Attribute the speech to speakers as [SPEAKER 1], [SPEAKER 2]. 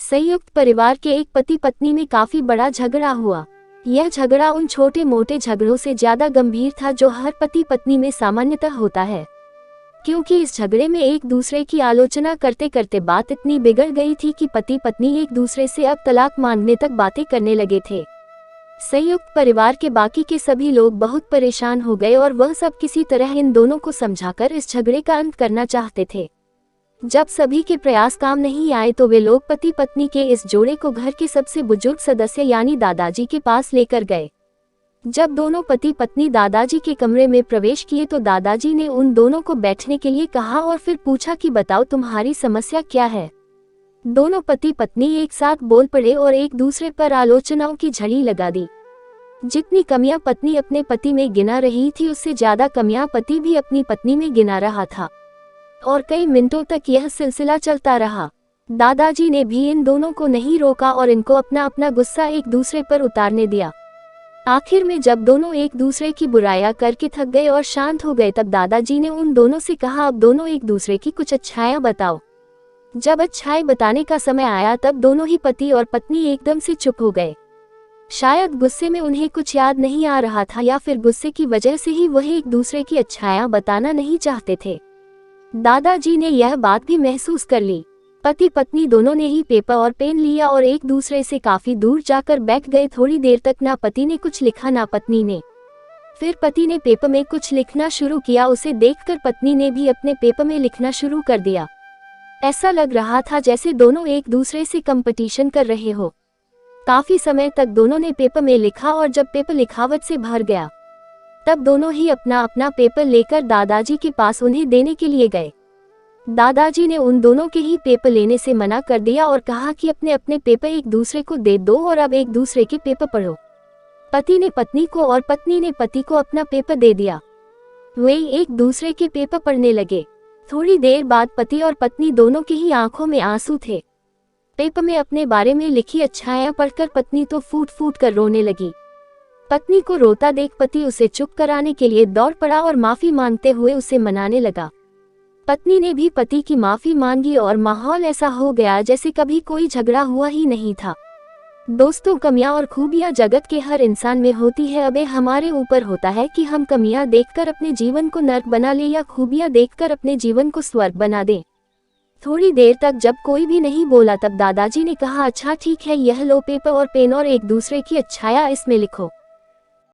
[SPEAKER 1] संयुक्त परिवार के एक पति पत्नी में काफी बड़ा झगड़ा हुआ। यह झगड़ा उन छोटे मोटे झगड़ों से ज्यादा गंभीर था जो हर पति पत्नी में सामान्यतः होता है, क्योंकि इस झगड़े में एक दूसरे की आलोचना करते करते बात इतनी बिगड़ गई थी कि पति पत्नी एक दूसरे से अब तलाक मांगने तक बातें करने लगे थे। संयुक्त परिवार के बाकी के सभी लोग बहुत परेशान हो गए और वह सब किसी तरह इन दोनों को समझाकर इस झगड़े का अंत करना चाहते थे। जब सभी के प्रयास काम नहीं आए तो वे लोग पति पत्नी के इस जोड़े को घर के सबसे बुजुर्ग सदस्य यानी दादाजी के पास लेकर गए। जब दोनों पति पत्नी दादाजी के कमरे में प्रवेश किए तो दादाजी ने उन दोनों को बैठने के लिए कहा और फिर पूछा कि बताओ तुम्हारी समस्या क्या है। दोनों पति पत्नी एक साथ बोल पड़े और एक दूसरे पर आलोचनाओं की झड़ी लगा दी। जितनी कमियां पत्नी अपने पति में गिना रही थी उससे ज्यादा कमियां पति भी अपनी पत्नी में गिना रहा था और कई मिनटों तक यह सिलसिला चलता रहा। दादाजी ने भी इन दोनों को नहीं रोका और इनको अपना अपना गुस्सा एक दूसरे पर उतारने दिया। आखिर में जब दोनों एक दूसरे की बुराइयां करके थक गए और शांत हो गए तब दादाजी ने उन दोनों से कहा, अब दोनों एक दूसरे की कुछ अच्छाइयां बताओ। जब अच्छाई बताने का समय आया तब दोनों ही पति और पत्नी एकदम से चुप हो गए। शायद गुस्से में उन्हें कुछ याद नहीं आ रहा था या फिर गुस्से की वजह से ही वह एक दूसरे की अच्छाइयां बताना नहीं चाहते थे। दादाजी ने यह बात भी महसूस कर ली। पति पत्नी दोनों ने ही पेपर और पेन लिया और एक दूसरे से काफी दूर जाकर बैठ गए। थोड़ी देर तक ना पति ने कुछ लिखा ना पत्नी ने। फिर पति ने पेपर में कुछ लिखना शुरू किया। उसे देखकर पत्नी ने भी अपने पेपर में लिखना शुरू कर दिया। ऐसा लग रहा था जैसे दोनों एक दूसरे से कंपटीशन कर रहे हो। काफी समय तक दोनों ने पेपर में लिखा और जब पेपर लिखावट से भर गया तब दोनों ही अपना अपना पेपर लेकर दादाजी के पास उन्हें देने के लिए गए। दादाजी ने उन दोनों के ही पेपर लेने से मना कर दिया और कहा कि अपने अपने पेपर एक दूसरे को दे दो और अब एक दूसरे के पेपर पढ़ो। पति ने पत्नी को और पत्नी ने पति को अपना पेपर दे दिया। वे एक दूसरे के पेपर पढ़ने लगे। थोड़ी देर बाद पति और पत्नी दोनों की ही आंखों में आंसू थे। पेपर में अपने बारे में लिखी अच्छाइयां पढ़कर पत्नी तो फूट फूट कर रोने लगी। पत्नी को रोता देख पति उसे चुप कराने के लिए दौड़ पड़ा और माफी मांगते हुए उसे मनाने लगा। पत्नी ने भी पति की माफी मांगी और माहौल ऐसा हो गया जैसे कभी कोई झगड़ा हुआ ही नहीं था। दोस्तों, कमियां और खूबियां जगत के हर इंसान में होती है। अब हमारे ऊपर होता है कि हम कमियां देखकर अपने जीवन को नर्क बना ले या खूबियां देखकर अपने जीवन को स्वर्ग बना दें। थोड़ी देर तक जब कोई भी नहीं बोला तब दादाजी ने कहा, अच्छा ठीक है, यह लो पेपर और पेन और एक दूसरे की अच्छाइयां इसमें लिखो।